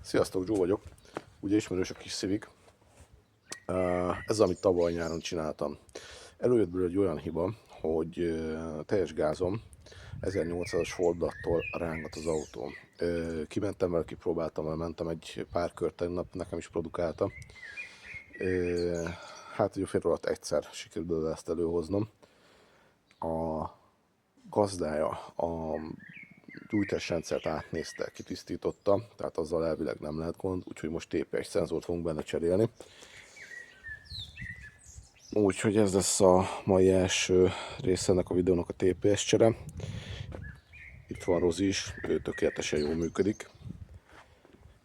Sziasztok, Joe vagyok. Ugye ismerős a kis Civic. Ez, amit tavaly nyáron csináltam. Előjött belőle egy olyan hiba, hogy teljes gázom 1800-as fordulattal rángat az autó. Kimentem vele, kipróbáltam vele, mentem egy pár kört tegnap, nekem is produkálta. Hát ugye fél alatt egyszer sikerült belőle ezt előhoznom. A gazdája a gyújtásrendszert átnézte, kitisztította, tehát azzal elvileg nem lehet gond, úgyhogy most TPS szenzort fogunk benne cserélni. Úgyhogy ez lesz a mai első része ennek a videónak, a TPS csere. Itt van Rozi is, ő tökéletesen jól működik.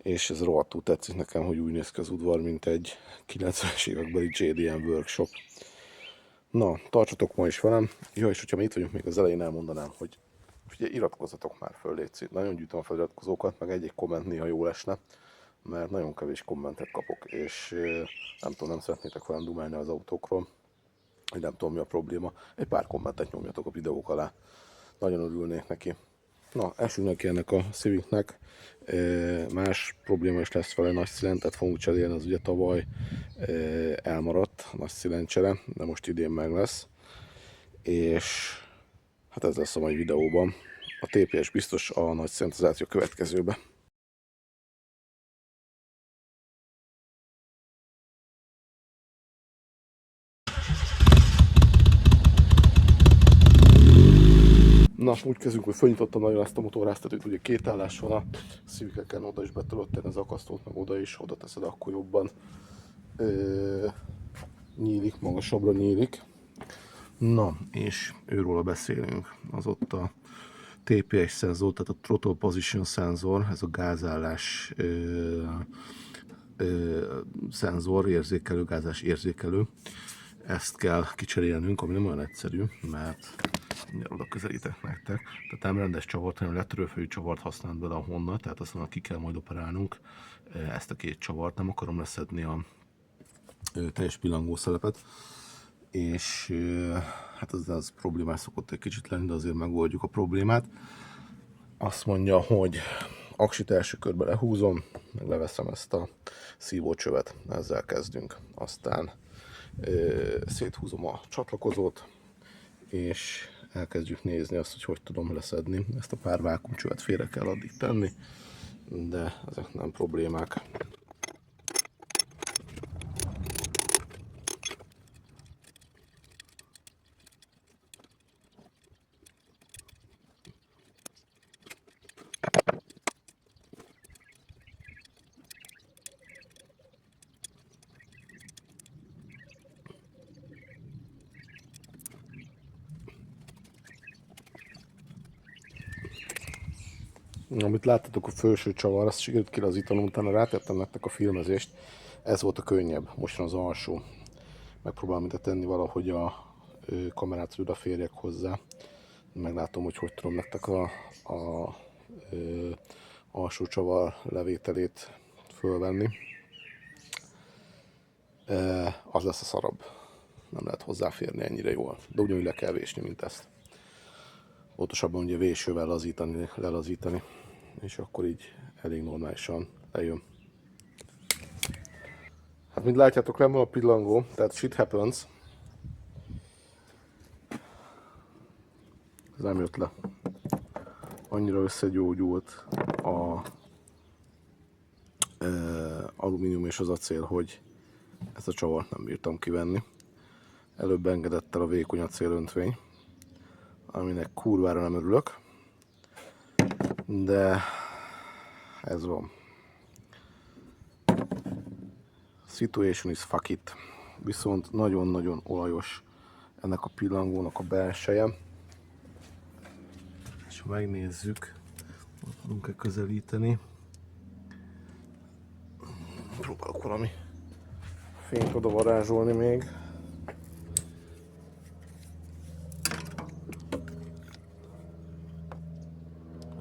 És ez rohadtul tetszik nekem, hogy úgy néz ki az udvar, mint egy 90-es évekbeli JDM workshop. Na, tartsatok ma is velem. Ja, és hogyha itt vagyunk, még az elején elmondanám, hogy ugye iratkozzatok már föl, légy. Nagyon gyűjtöm a feliratkozókat, meg egy-egy komment néha jól esne, mert nagyon kevés kommentet kapok, és nem tudom, nem szeretnétek velem dumálni az autókról, hogy nem tudom mi a probléma. Egy pár kommentet nyomjatok a videók alá, nagyon örülnék neki. Na, esünk neki ennek a Civicnek. Más probléma is lesz vele, nagy szilentet fogunk cserélni, az ugye tavaly elmaradt a nagy szilentcsere, de most idén meg lesz. És hát ez lesz a mai videóban. A TPS biztos, a nagy szilentezáció következőbe. Na, úgy kezdünk, hogy felnyitottam nagyon ezt a motorháztetőt, ugye két állás van, a Civiceken oda is be tudod tenni az akasztót, meg oda is, oda teszed, akkor jobban nyílik, magasabbra nyílik. Na, és őróla beszélünk, az ott a TPS szenzor, tehát a Throttle Position szenzor, ez a gázállás szenzor, érzékelő, gázás érzékelő. Ezt kell kicserélnünk, ami nem olyan egyszerű, mert mindjárt oda közelítek nektek. Tehát nem rendes csavart, hanem letörőfejű csavart használunk bele a Honda, tehát azt mondom, ki kell majd operálnunk ezt a két csavart. Nem akarom leszedni a teljes pillangószelepet, és hát az problémás szokott egy kicsit lenni, de azért megoldjuk a problémát. Azt mondja, hogy aksit első körbe lehúzom, meg leveszem ezt a szívócsövet, ezzel kezdünk. Aztán széthúzom a csatlakozót, és elkezdjük nézni azt, hogy tudom leszedni. Ezt a pár vákumcsövet félre kell addig tenni, de ezek nem problémák. Amit láttatok, a felső csavar, azt sikerült kilazítanom, utána rátettem nektek a filmezést. Ez volt a könnyebb, most az alsó. Megpróbálom ide tenni valahogy a kamerát, hogy odaférjek hozzá. Meglátom, hogy tudom nektek a alsó csavar levételét fölvenni. Az lesz a szarabb. Nem lehet hozzáférni ennyire jól, de ugyanúgy le kell vésni, mint ezt. Pontosabban ugye vésővel lelazítani, és akkor így elég normálisan lejön. Hát mint látjátok, nem van a pillangó, tehát shit happens. Ez nem jött le. Annyira összegyógyult a alumínium és az acél, hogy ezt a csavart nem bírtam kivenni. Előbb engedett el a vékony acélöntvény, aminek kurvára nem örülök, de ez van. Situation is fuck it. Viszont nagyon-nagyon olajos ennek a pillangónak a belseje. És ha megnézzük, tudunk-e közelíteni. Próbálok valami fényt oda varázsolni még.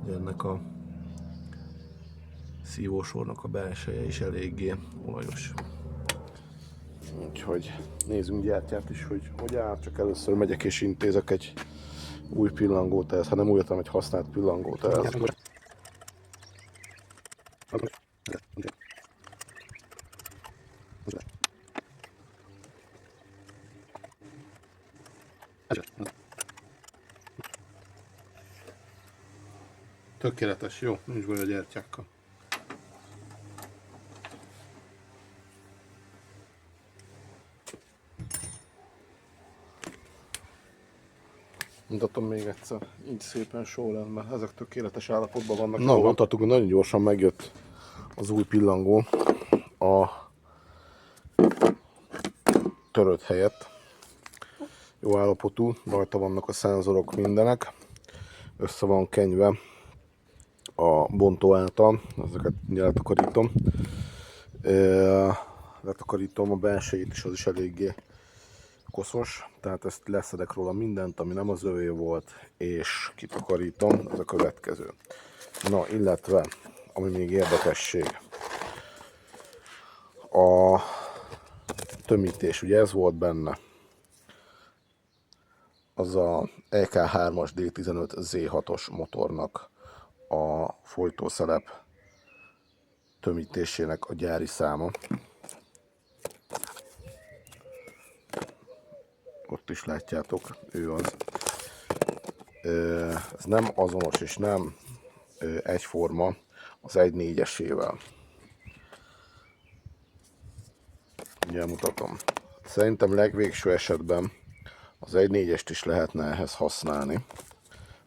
Ennek a szívósornak a belseje is eléggé olajos. Úgyhogy nézzünk gyertyát is, hogy áll, csak először megyek és intézek egy új pillangót ehhez, ha nem újat, hanem egy használt pillangót ehhez. Tökéletes, jó, nincs baj a gyertyákkal. Mutatom még egyszer, így szépen sorrendben, ezek tökéletes állapotban vannak. Na, mondhattuk, hogy nagyon gyorsan megjött az új pillangó a törött helyett. Jó állapotú, rajta vannak a szenzorok, mindenek. Össze van kenyve a bontó által, ezeket letakarítom. Letakarítom a belsejét is, az is eléggé koszos, tehát ezt leszedek róla mindent, ami nem az övé volt, és kitakarítom, ez a következő. Na, illetve, ami még érdekesség, a tömítés, ugye ez volt benne, az a EK3-as D15 Z6-os motornak a folytószelep tömítésének a gyári száma. Ott is látjátok, ő az. Ez nem azonos és nem egyforma az 1.4-esével. Ugye mutatom. Szerintem legvégső esetben az 1.4-est is lehetne ehhez használni,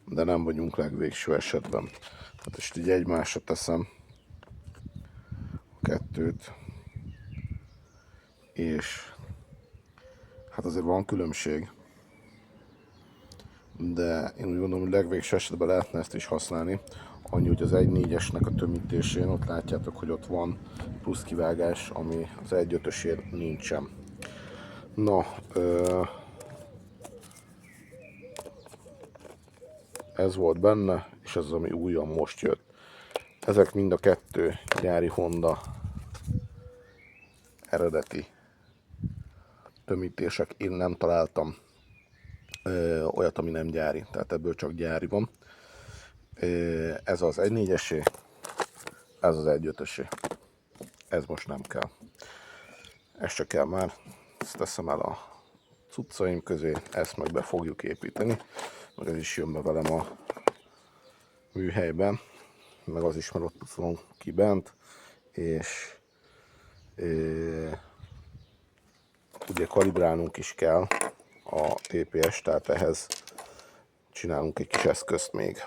de nem vagyunk legvégső esetben. Tehát most így egymásra teszem a kettőt, és hát azért van különbség, de én úgy gondolom, hogy legvégső esetben lehetne ezt is használni. Annyi, hogy az 1.4-esnek a tömítésén ott látjátok, hogy ott van plusz kivágás, ami az 1.5-ösért nincsen. Na, ez volt benne, és ez az, ami újon most jött. Ezek mind a kettő gyári Honda eredeti tömítések. Én nem találtam olyat, ami nem gyári, tehát ebből csak gyári van. Ez az 1.4-esé, ez az 1.5-ösé. Ez most nem kell. Ez csak kell már. Ezt teszem el a cuccaim közé, ezt meg be fogjuk építeni. Meg ez is jön be velem a műhelyben, meg az is, mert ott pucolom ki bent, és ugye kalibrálnunk is kell a TPS, tehát ehhez csinálunk egy kis eszközt még.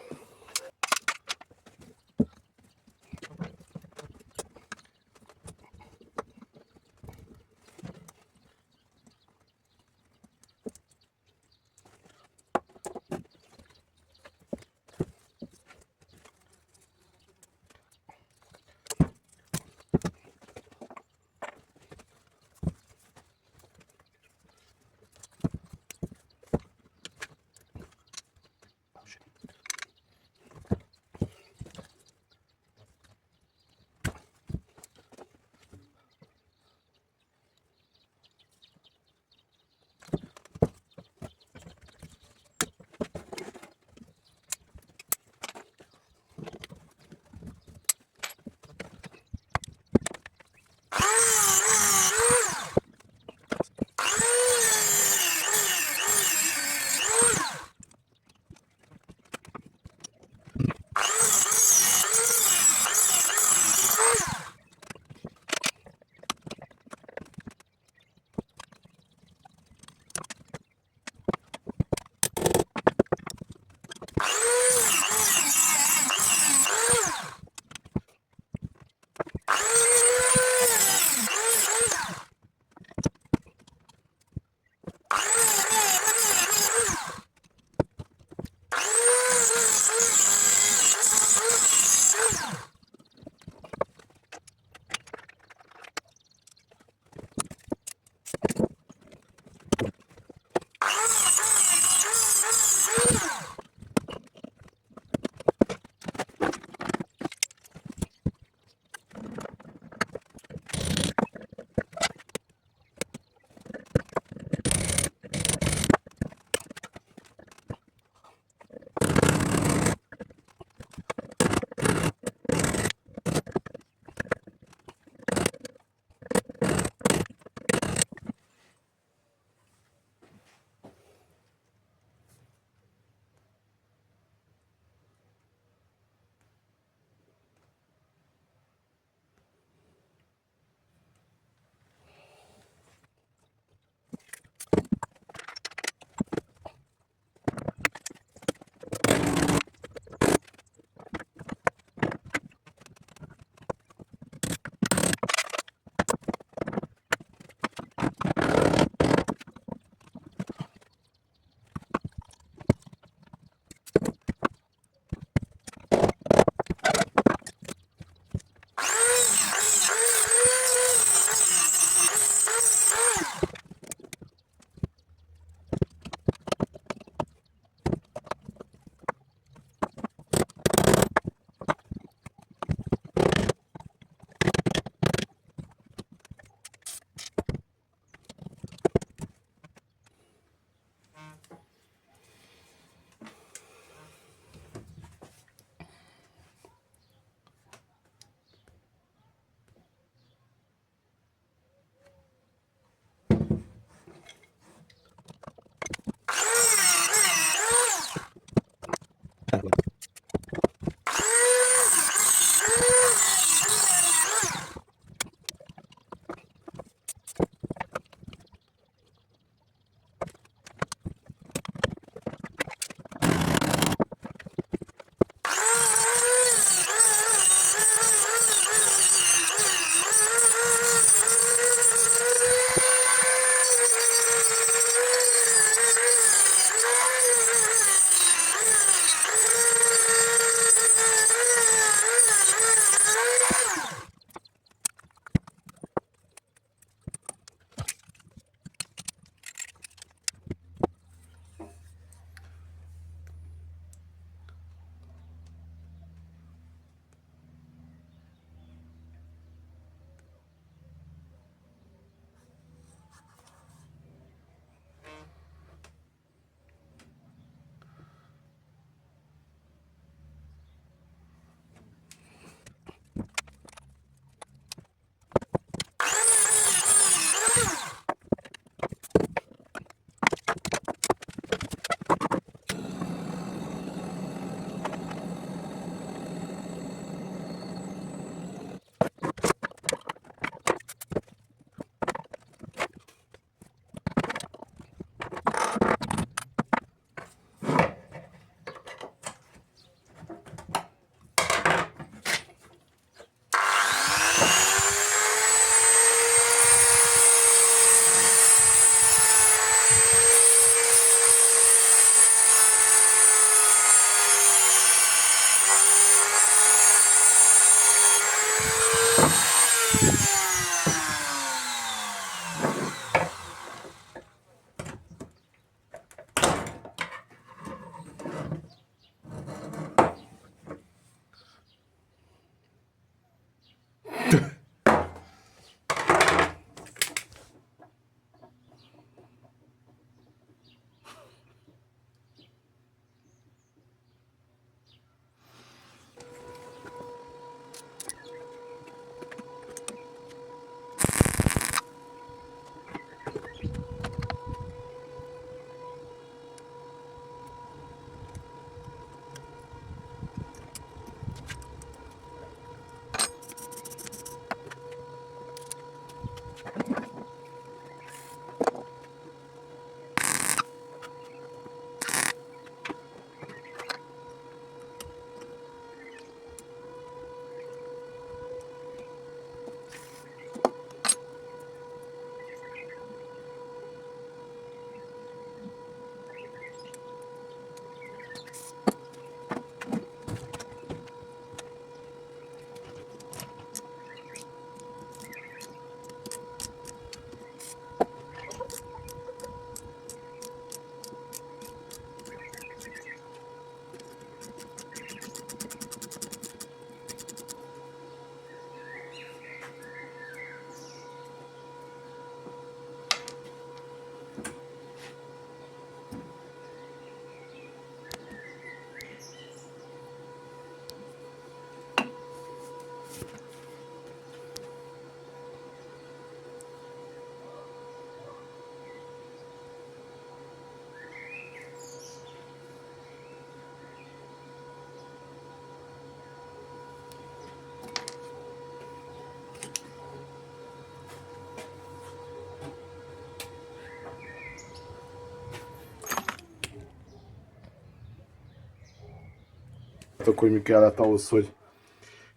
Hogy mi kellett ahhoz, hogy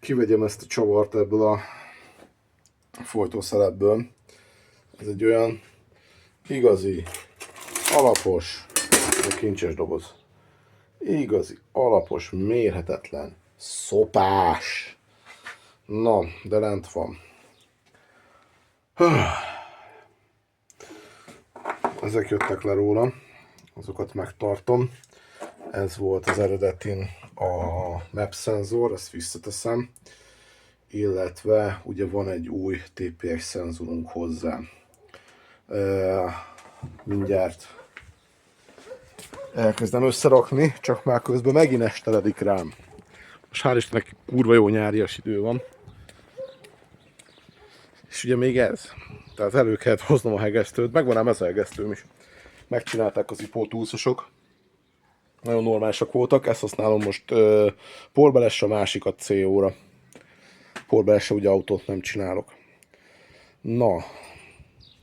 kivegyem ezt a csavart ebből a folytószeletből. Ez egy olyan igazi, alapos, kincses doboz. Igazi, alapos, mérhetetlen, szopás. Na, de lent van. Ezek jöttek le róla, azokat megtartom. Ez volt az eredetin a map szenzor, ezt visszateszem. Illetve ugye van egy új TPS szenzorunk hozzá. Mindjárt elkezdem összerakni, csak már közben megint esteledik rám. Most hál' Istennek kurva jó nyárias idő van. És ugye még ez. Tehát elő kellett hoznom a hegesztőt, megvan ám ez a hegesztőm is. Megcsinálták az ipótúszosok. Nagyon normálisak voltak, ezt használom most porbeles, a másikat CO-ra. Porbelesre ugye autót nem csinálok. Na,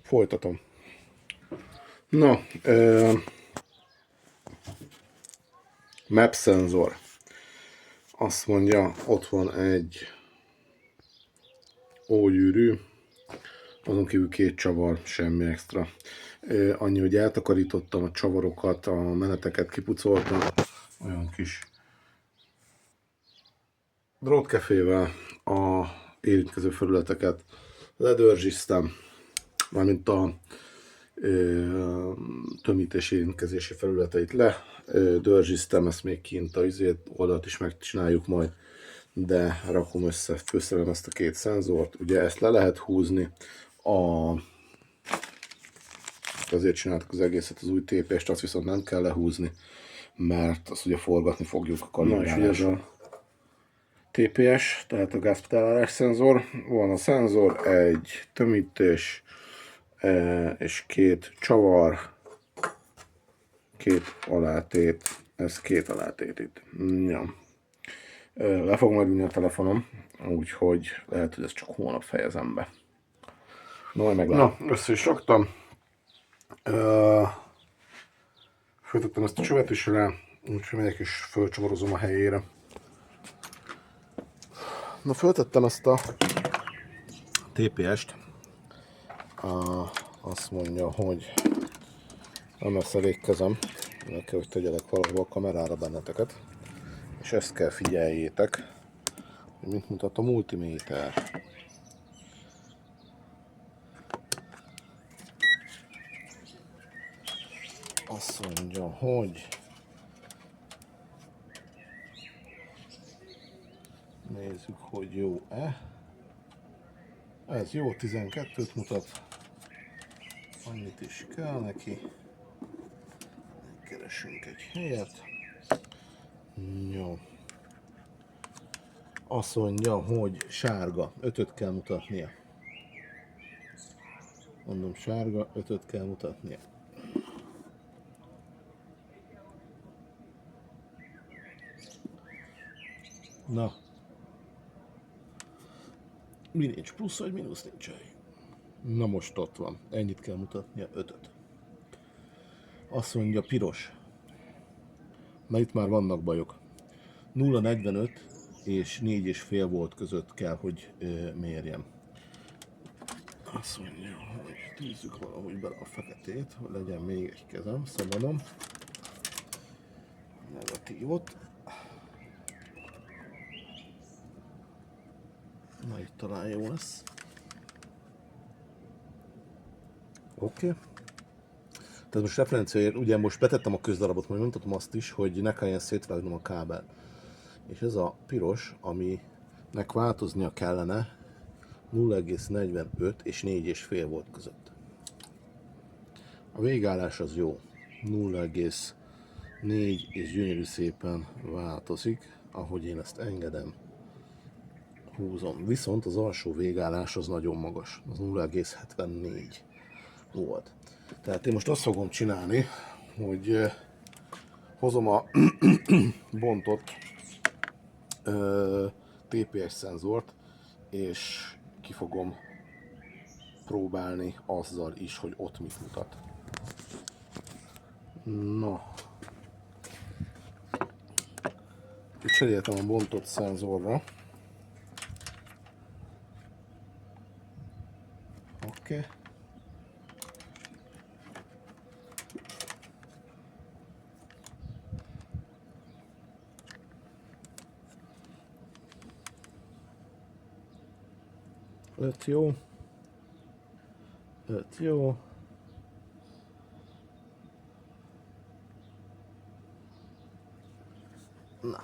folytatom. Na, map szenzor. Azt mondja, ott van egy ógyűrű, azon kívül 2 csavar, semmi extra. Annyi, hogy eltakarítottam a csavarokat, a meneteket kipucoltam, olyan kis drótkefével a érintkező felületeket ledörzsiztem, mármint a tömítés érintkezési felületeit ledörzsiztem, ezt még kint a oldalt is megcsináljuk majd, de rakom össze, főszerelem ezt a 2 szenzort, ugye ezt le lehet húzni, azért csináltuk az egészet, az új TPS-t, azt viszont nem kell lehúzni, mert azt ugye forgatni fogjuk a kalibrálásra. TPS, tehát a gázpedálás szenzor, van a szenzor, egy tömítés és 2 csavar, 2 alátét, ez 2 alátét itt. Ja. Le fog majd ülni a telefonom, úgyhogy lehet, hogy ezt csak holnap fejezem be. Na, össze is raktam. Föltettem ezt a csövet is rá, úgyhogy megyek és fölcsavarozom a helyére. Na, föltettem ezt a TPS-t. Azt mondja, hogy nem lesz elég kezem, meg kell, hogy tegyelek valahol a kamerára benneteket. És ezt kell figyeljétek, hogy mint mutat a multiméter. Azt mondja, hogy nézzük, hogy jó-e. Ez jó, 12-t mutat. Annyit is kell neki. Keresünk egy helyet. Jó. Azt mondja, hogy sárga, 5-öt kell mutatnia. Mondom, sárga, 5-öt kell mutatnia. Na. Mi nincs, plusz vagy mínusz nincs el. Na most ott van, ennyit kell mutatnia, 5-öt. Azt mondja, piros. Mert itt már vannak bajok. 0,45 és 4,5 volt között kell, hogy mérjem. Azt mondja, hogy tűzzük valahogy bele a feketét, hogy legyen még egy kezem, szabadom. Negatívot. Na, itt talán jó lesz. Oké. Tehát most referenciaért, ugye most betettem a közdarabot, majd mutatom azt is, hogy ne kelljen szétvágnom a kábelt. És ez a piros, aminek változnia kellene 0,45 és 4,5 volt között. A végállás az jó. 0,4 és gyönyörű szépen változik, ahogy én ezt engedem. Húzom. Viszont az alsó végállás az nagyon magas, az 0,74 volt. Tehát én most azt fogom csinálni, hogy hozom a bontott TPS szenzort, és ki fogom próbálni azzal is, hogy ott mit mutat. No. Cseréltem a bontott szenzorra. Oké. Öt jó. 5 jó. Na.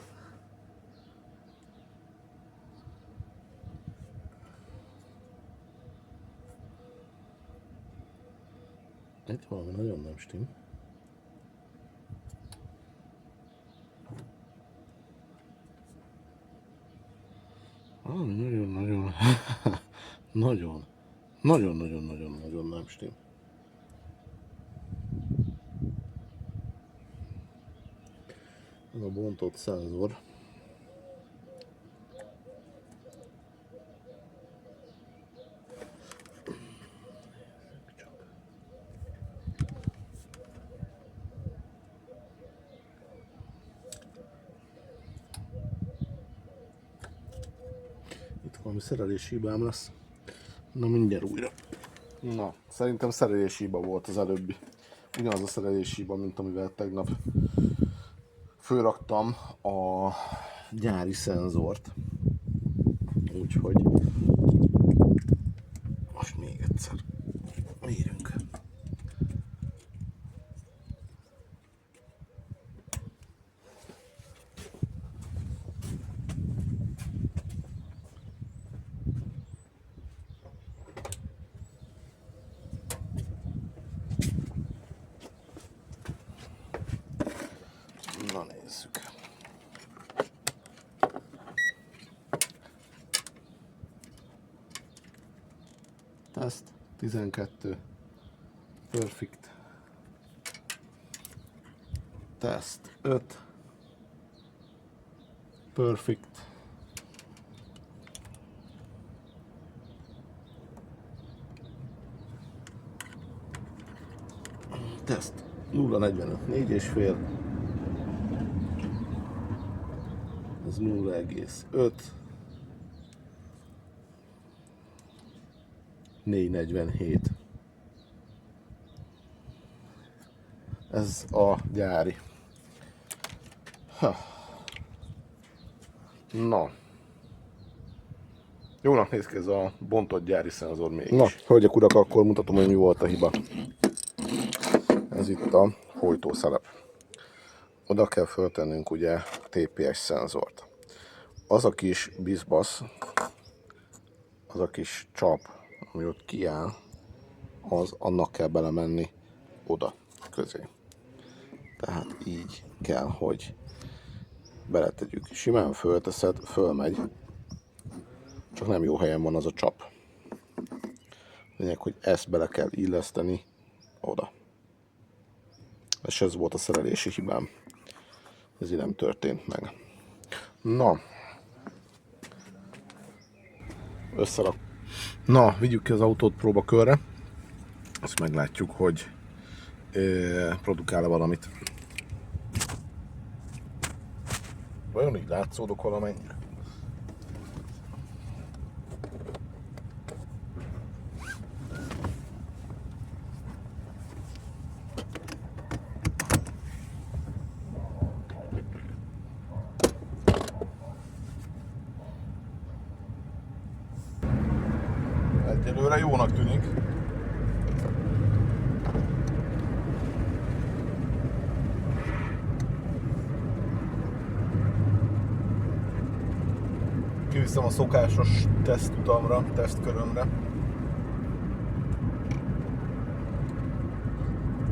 Itt valami nagyon nem stimm. Nagyon nem stimm. Ez a bontott szenzor. Itt valami szerelési hibám lesz. Na mindjárt újra. Na, szerintem szerelési hiba volt az előbbi. Ugyanaz a szerelési hiba, mint amivel tegnap fölraktam a gyári szenzort. Úgyhogy most még egyszer mérünk. Na nézzük. Teszt 12. Perfect. Teszt 5. Perfect. Teszt 0,45. 4,5. Ez 0,5. 4,47. Ez a gyári. Na. Jónak néz ki ez a bontott gyári szenzor mégis. Na, hölgyek, urak, akkor mutatom, hogy mi volt a hiba. Ez itt a folytószelep. Oda kell föltennünk ugye TPS szenzort. Az a kis bizbasz, az a kis csap, ami ott kiáll, annak kell belemenni oda közé. Tehát így kell, hogy beletegyük. Simán fölteszed, fölmegy, csak nem jó helyen van az a csap. Lényeg, hogy ezt bele kell illeszteni oda. És ez volt a szerelési hibám. Ez így nem történt meg. Na. Összerak. Na, vigyük ki az autót próbakörre. Azt meglátjuk, hogy produkál-e valamit. Vajon így látszódok valamennyire? Egyelőre jónak tűnik. Kiviszem a szokásos tesztutamra, tesztkörömre.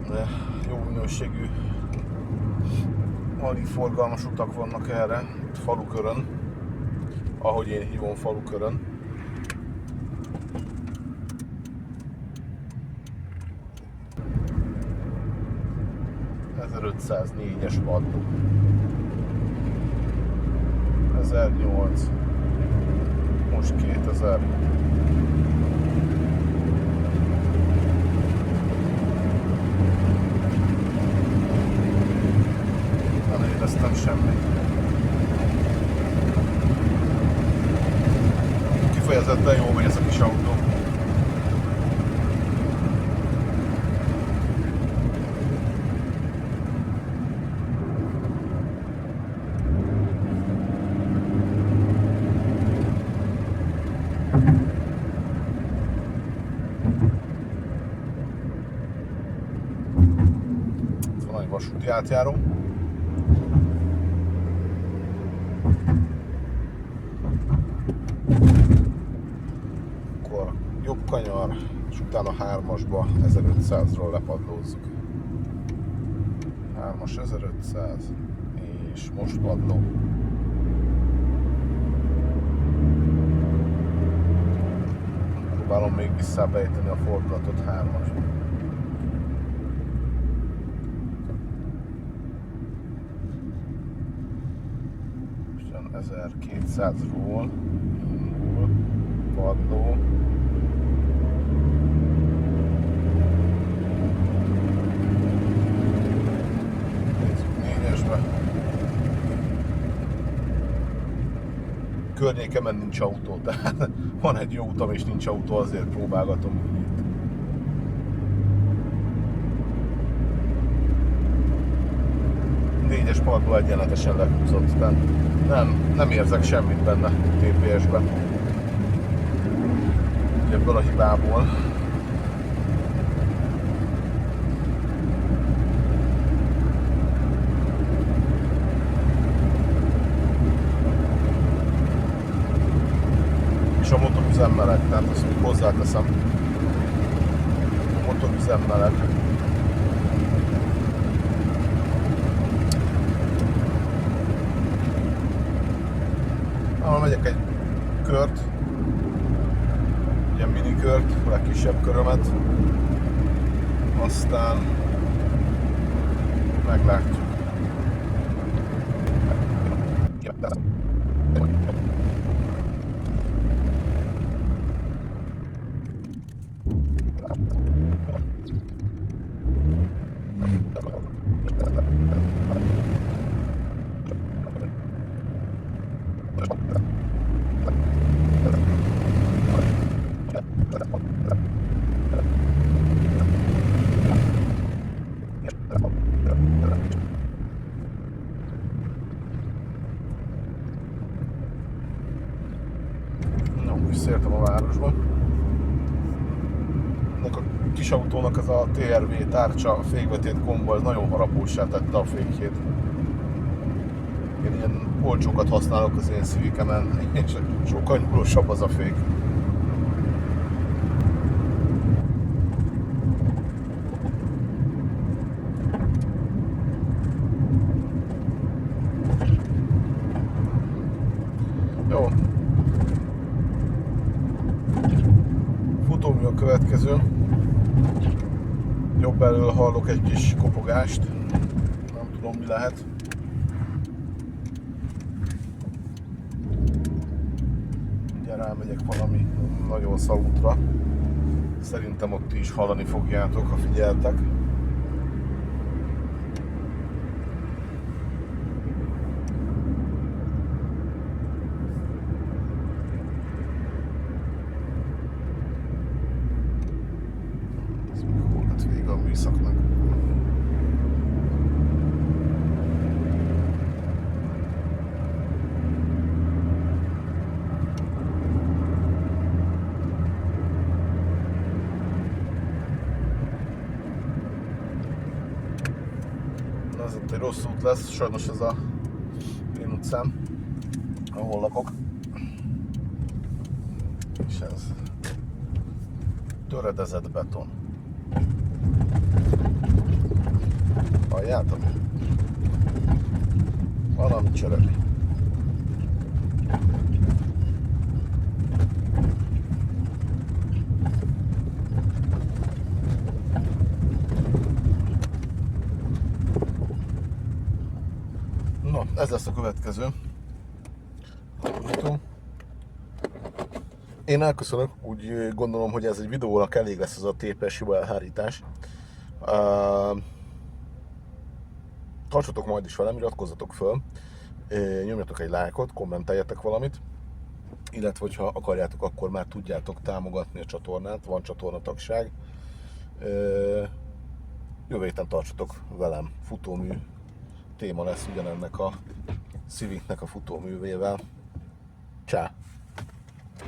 De jó minőségű, alig forgalmas utak vannak erre, itt Falukörön, ahogy én hívom Falukörön. ...1504-es padló. 1008. Most 2000. Nem éreztem semmit. kifejezetten jó megy ez a kis autó. Ez van egy vasúti átjáró. Akkor jobb kanyar, és utána 3-asba 1500-ról lepadlózzuk. 3-as 1500, és most padló. Próbálom még visszabejteni a fordulatot 3-asba. Most 1200-ról indul, padló. Környékemen nincs autó, tehát van egy jó utam és nincs autó, azért próbálgatom itt. Négyes padló egyenletesen lehúzott, tehát nem érzek semmit benne TPS-ben. Ebből a hibából. És a motorüzem meleg, tehát azt még hozzáteszem. A motorüzem meleg. Megyek egy kört, ilyen mini kört, a legkisebb körömet, aztán meglátjuk. Visszaértem a városba. Ennek a kis autónak ez a TRV tárcsa fékbetét gomba, ez nagyon harapóssá tette a fékjét. Én ilyen olcsókat használok az én Civikemen, és sokkal nyúlósabb az a fék. Jó. Futómű a következő. Jobb elől hallok egy kis kopogást. Nem tudom, mi lehet. Ugye rámegyek valami nagyon szalútra. Szerintem ott is hallani fogjátok, ha figyeltek. Vége a műszaknak. Ez ott egy rossz út lesz, sajnos ez a én utcám, ahol lakok. És ez töredezett beton. Halljátok? Valami csörög. No, ez lesz a következő. Én elköszönök, úgy gondolom, hogy ez egy videónak elég lesz ez a TPS hiba elhárítás. Tartsatok majd is velem, iratkozzatok föl, nyomjatok egy lájkot, kommenteljetek valamit, illetve hogyha akarjátok, akkor már tudjátok támogatni a csatornát, van csatornatagság. Jövő héten tartsatok velem, futómű téma lesz ugyanennek a Civicnek a futóművével. Csá!